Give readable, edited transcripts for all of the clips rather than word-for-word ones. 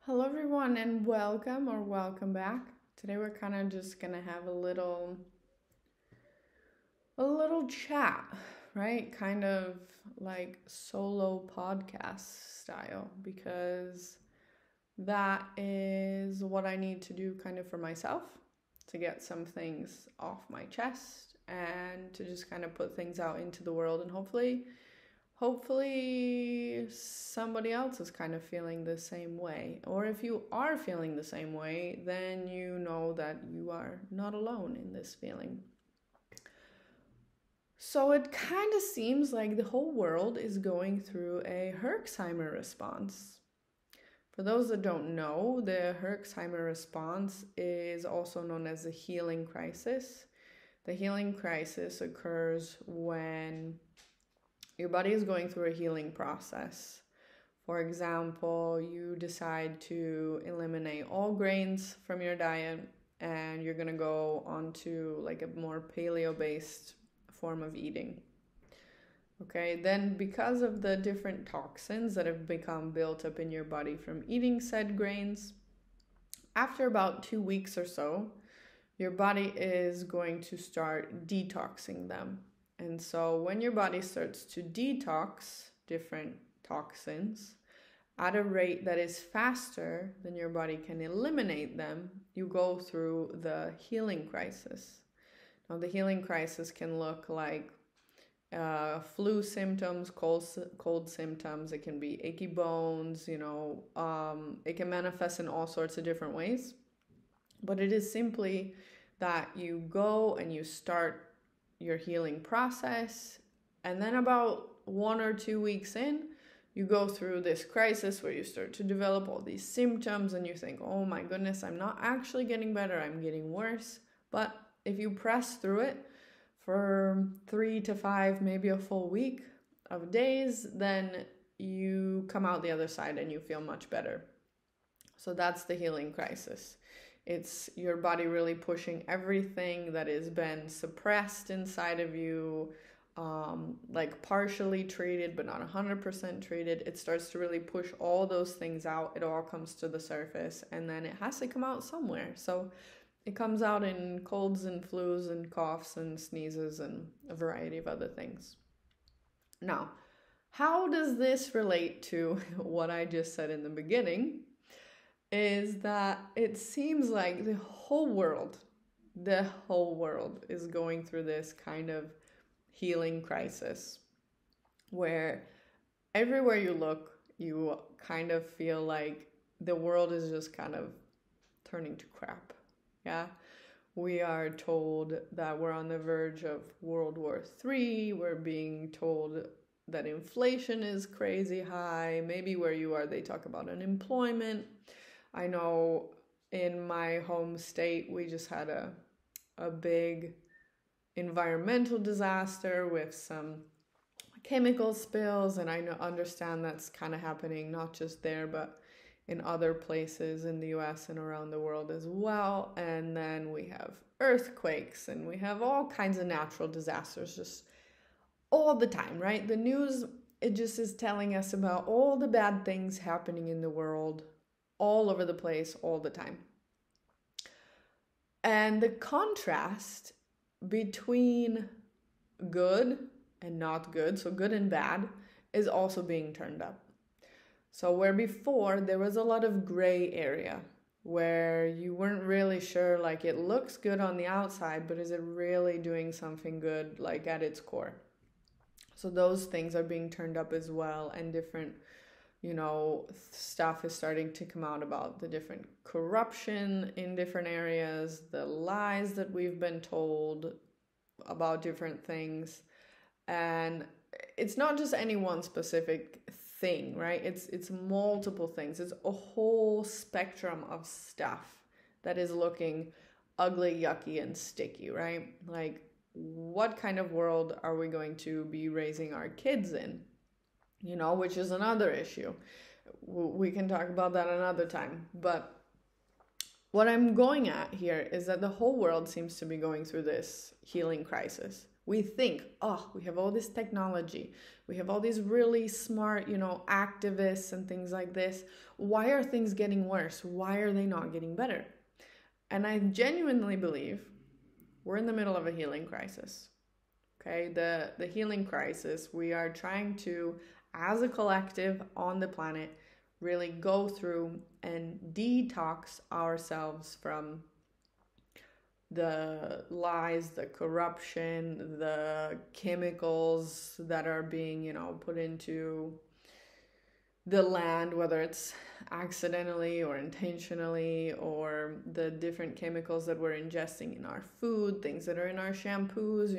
Hello everyone and welcome back. Today we're kind of just going to have a little chat, right? Kind of like solo podcast style because that is what I need to do kind of for myself to get some things off my chest and to just kind of put things out into the world and hopefully somebody else is kind of feeling the same way. Or if you are feeling the same way, then you know that you are not alone in this feeling. So it kind of seems like the whole world is going through a Herxheimer response. For those that don't know, the Herxheimer response is also known as the healing crisis. The healing crisis occurs when your body is going through a healing process. For example, you decide to eliminate all grains from your diet and you're going to go onto like a more paleo-based form of eating. Okay, then because of the different toxins that have become built up in your body from eating said grains, after about 2 weeks or so, your body is going to start detoxing them. And so when your body starts to detox different toxins at a rate that is faster than your body can eliminate them, you go through the healing crisis. Now, the healing crisis can look like flu symptoms, cold symptoms. It can be achy bones, it can manifest in all sorts of different ways. But it is simply that you go and you start your healing process, and then about 1 or 2 weeks in, you go through this crisis where you start to develop all these symptoms and you think, oh my goodness, I'm not actually getting better, I'm getting worse. But if you press through it for 3 to 5, maybe a full week of days, then you come out the other side and you feel much better. So that's the healing crisis. It's your body really pushing everything that has been suppressed inside of you, like partially treated, but not 100% treated. It starts to really push all those things out. It all comes to the surface, and then it has to come out somewhere. So it comes out in colds and flus and coughs and sneezes and a variety of other things. Now, how does this relate to what I just said in the beginning? Is that it seems like the whole world is going through this kind of healing crisis where everywhere you look, you kind of feel like the world is just kind of turning to crap. Yeah. We are told that we're on the verge of World War III. We're being told that inflation is crazy high. Maybe where you are, they talk about unemployment. I know in my home state, we just had a big environmental disaster with some chemical spills, and I understand that's kind of happening not just there, but in other places in the US and around the world as well. And then we have earthquakes and we have all kinds of natural disasters just all the time, right? The news, it just is telling us about all the bad things happening in the world all over the place all the time. And the contrast between good and not good, so good and bad, is also being turned up. So where before there was a lot of gray area where you weren't really sure, like it looks good on the outside, but is it really doing something good, like at its core? So those things are being turned up as well, and different stuff is starting to come out about the different corruption in different areas, the lies that we've been told about different things. And it's not just any one specific thing, right? It's multiple things. It's a whole spectrum of stuff that is looking ugly, yucky, and sticky, right? Like, what kind of world are we going to be raising our kids in? Which is another issue. We can talk about that another time. But what I'm going at here is that the whole world seems to be going through this healing crisis We think, oh, we have all this technology. We have all these really smart, activists and things like this. Why are things getting worse? Why are they not getting better? And I genuinely believe we're in the middle of a healing crisis. Okay, the healing crisis, we are trying to, as a collective on the planet, really go through and detox ourselves from the lies, the corruption, the chemicals that are being, put into the land, whether it's accidentally or intentionally, or the different chemicals that we're ingesting in our food, things that are in our shampoos,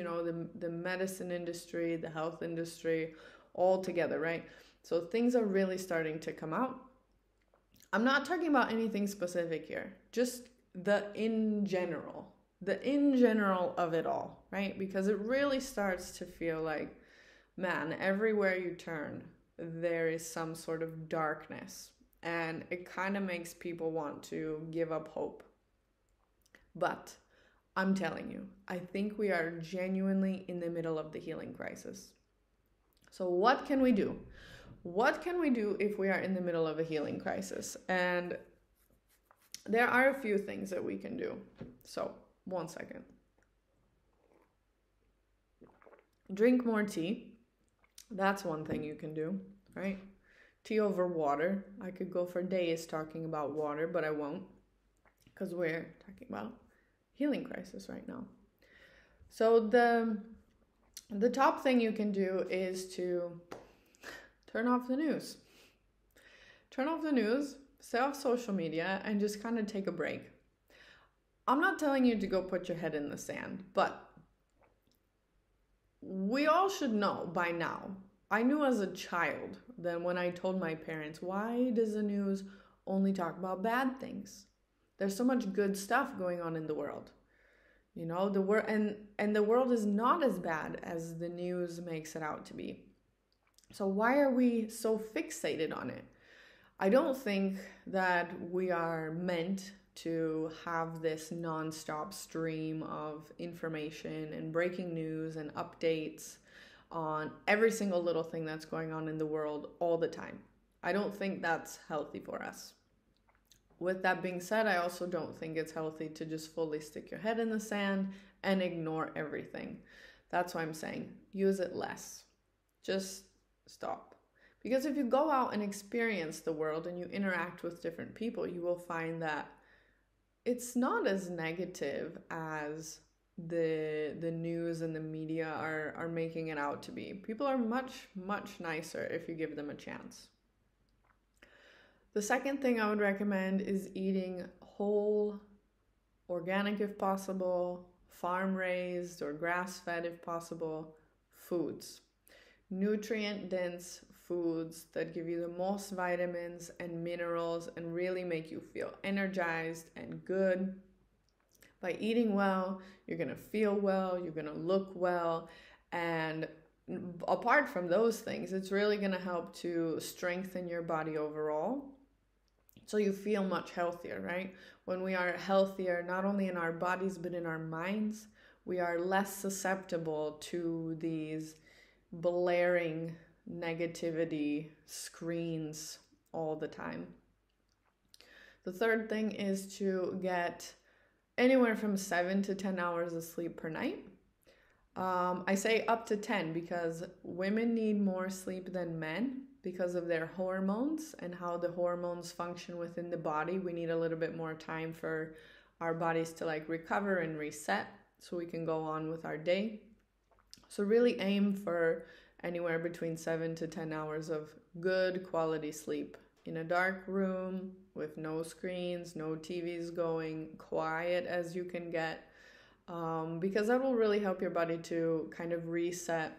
the medicine industry, the health industry, all together, right? So things are really starting to come out. I'm not talking about anything specific here, just the in general of it all, right? Because it really starts to feel like, man, everywhere you turn, there is some sort of darkness, and it kind of makes people want to give up hope. But I'm telling you, I think we are genuinely in the middle of the healing crisis. So what can we do? What can we do if we are in the middle of a healing crisis? And there are a few things that we can do. So, 1 second. Drink more tea. That's one thing you can do, right? Tea over water. I could go for days talking about water, but I won't, because we're talking about healing crisis right now. So the top thing you can do is to turn off the news. Turn off the news, stay off social media, and just kind of take a break. I'm not telling you to go put your head in the sand, but we all should know by now. I knew as a child that when I told my parents, why does the news only talk about bad things? There's so much good stuff going on in the world. The world and the world is not as bad as the news makes it out to be. So why are we so fixated on it? I don't think that we are meant to have this non-stop stream of information and breaking news and updates on every single little thing that's going on in the world all the time. I don't think that's healthy for us. With that being said, I also don't think it's healthy to just fully stick your head in the sand and ignore everything. That's why I'm saying use it less. Just stop. Because if you go out and experience the world and you interact with different people, you will find that it's not as negative as the news and the media are making it out to be. People are much, much nicer if you give them a chance. The second thing I would recommend is eating whole, organic if possible, farm-raised or grass-fed if possible, foods. Nutrient-dense foods that give you the most vitamins and minerals and really make you feel energized and good. By eating well, you're going to feel well, you're going to look well, and apart from those things, it's really going to help to strengthen your body overall. So you feel much healthier, right? When we are healthier, not only in our bodies, but in our minds, we are less susceptible to these blaring negativity screens all the time. The third thing is to get anywhere from 7 to 10 hours of sleep per night. I say up to 10 because women need more sleep than men because of their hormones and how the hormones function within the body. We need a little bit more time for our bodies to recover and reset so we can go on with our day. So really aim for anywhere between 7 to 10 hours of good quality sleep in a dark room with no screens, no TVs going, quiet as you can get, because that will really help your body to kind of reset,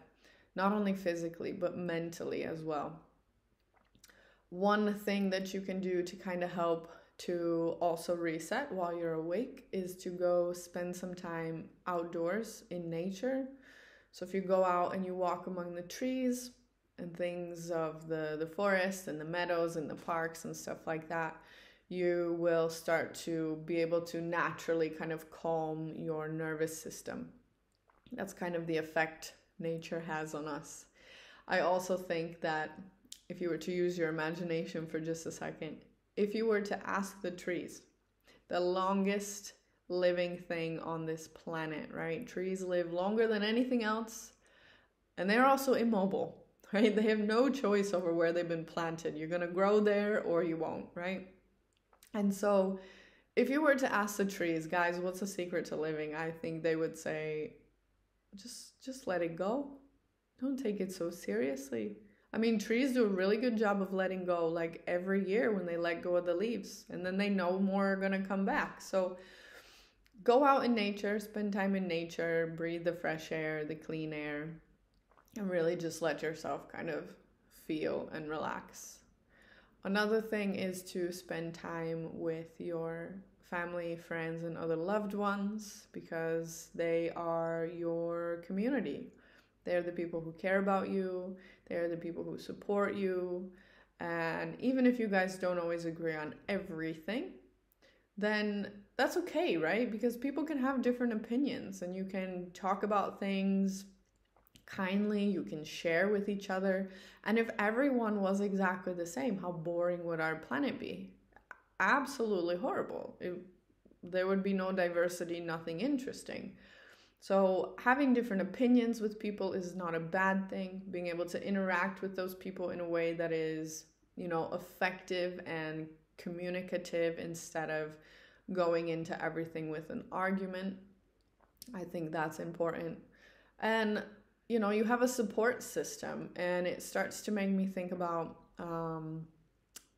not only physically, but mentally as well. One thing that you can do to kind of help to also reset while you're awake is to go spend some time outdoors in nature. So if you go out and you walk among the trees and things of the forest and the meadows and the parks and stuff like that, you will start to be able to naturally kind of calm your nervous system. That's kind of the effect nature has on us. I also think that if you were to use your imagination for just a second, if you were to ask the trees, the longest living thing on this planet, right? Trees live longer than anything else, and they're also immobile, right? They have no choice over where they've been planted. You're going to grow there or you won't, right? And so if you were to ask the trees, guys, what's the secret to living? I think they would say, just let it go. Don't take it so seriously. I mean, trees do a really good job of letting go, like every year when they let go of the leaves, and then they know more are going to come back. So go out in nature, spend time in nature, breathe the fresh air, the clean air, and really just let yourself kind of feel and relax. Another thing is to spend time with your family, friends, and other loved ones, because they are your community. They're the people who care about you. They're the people who support you. And even if you guys don't always agree on everything, then that's okay, right? Because people can have different opinions, and you can talk about things kindly, you can share with each other. And if everyone was exactly the same, how boring would our planet be? Absolutely horrible. There would be no diversity, nothing interesting. So having different opinions with people is not a bad thing. Being able to interact with those people in a way that is, effective and communicative instead of going into everything with an argument, I think that's important. And you have a support system, and it starts to make me think about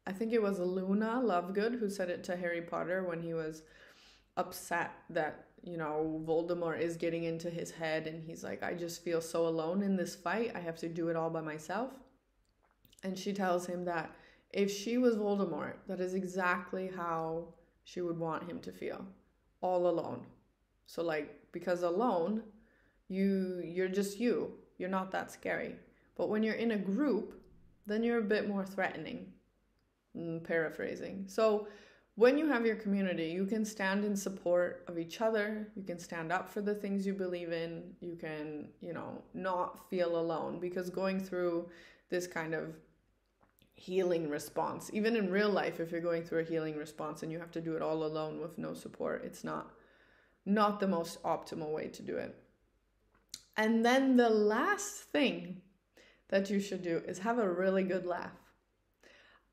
I think it was Luna Lovegood who said it to Harry Potter when he was upset that Voldemort is getting into his head, and he's like, I just feel so alone in this fight, I have to do it all by myself. And she tells him that if she was Voldemort, that is exactly how she would want him to feel, all alone. So because alone, you're just you're not that scary. But when you're in a group, then you're a bit more threatening. Paraphrasing. So when you have your community, you can stand in support of each other. You can stand up for the things you believe in. You can, not feel alone, because going through this kind of healing response, even in real life, if you're going through a healing response and you have to do it all alone with no support, it's not the most optimal way to do it. And then the last thing that you should do is have a really good laugh.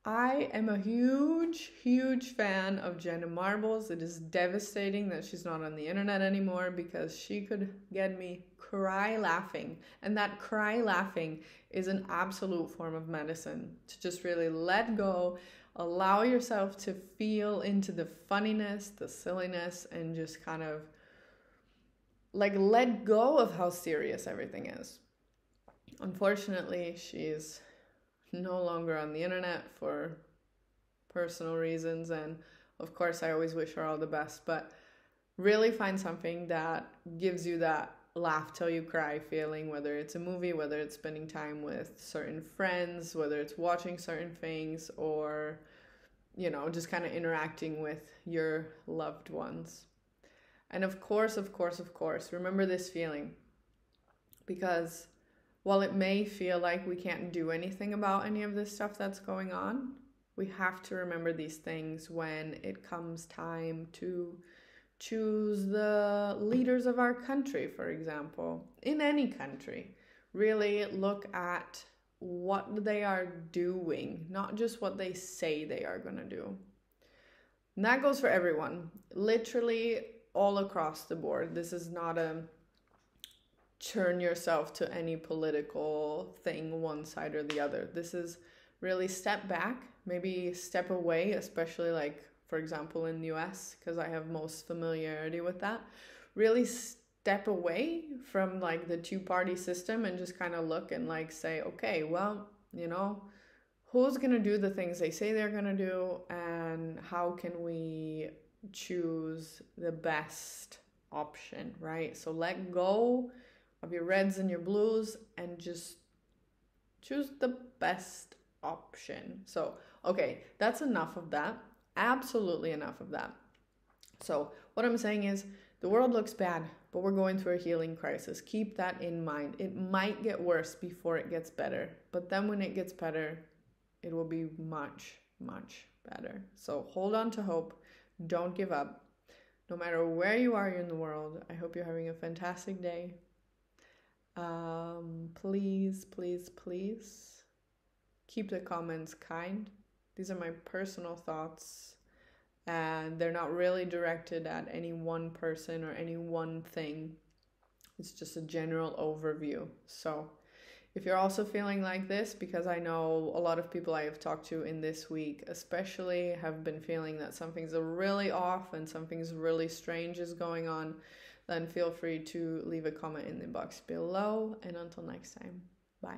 I am a huge, huge fan of Jenna Marbles. It is devastating that she's not on the internet anymore, because she could get me cry laughing. And that cry laughing is an absolute form of medicine, to just really let go, allow yourself to feel into the funniness, the silliness, and just kind of let go of how serious everything is. Unfortunately, she's no longer on the internet for personal reasons, and of course I always wish her all the best, but really find something that gives you that laugh till you cry feeling, whether it's a movie, whether it's spending time with certain friends, whether it's watching certain things, or just kind of interacting with your loved ones. And of course, remember this feeling, because while it may feel like we can't do anything about any of this stuff that's going on, we have to remember these things when it comes time to choose the leaders of our country, for example. In any country, really look at what they are doing, not just what they say they are going to do. And that goes for everyone, literally all across the board. This is not a turn yourself to any political thing, one side or the other. This is really step back, maybe step away, especially for example, in the US, because I have most familiarity with that. Really step away from the two-party system and just kind of look and say, okay, well, who's going to do the things they say they're going to do, and how can we choose the best option, right? So let go of your reds and your blues and just choose the best option. So, okay, that's enough of that. Absolutely enough of that. So what I'm saying is, the world looks bad but we're going through a healing crisis. Keep that in mind. It might get worse before it gets better, but then when it gets better, it will be much, much better. So hold on to hope. Don't give up. No matter where you are in the world, I hope you're having a fantastic day. Please, please, please keep the comments kind. These are my personal thoughts, and they're not really directed at any one person or any one thing. It's just a general overview. So if you're also feeling like this, because I know a lot of people I have talked to in this week especially have been feeling that something's really off and something's really strange is going on, then feel free to leave a comment in the box below. And until next time, bye.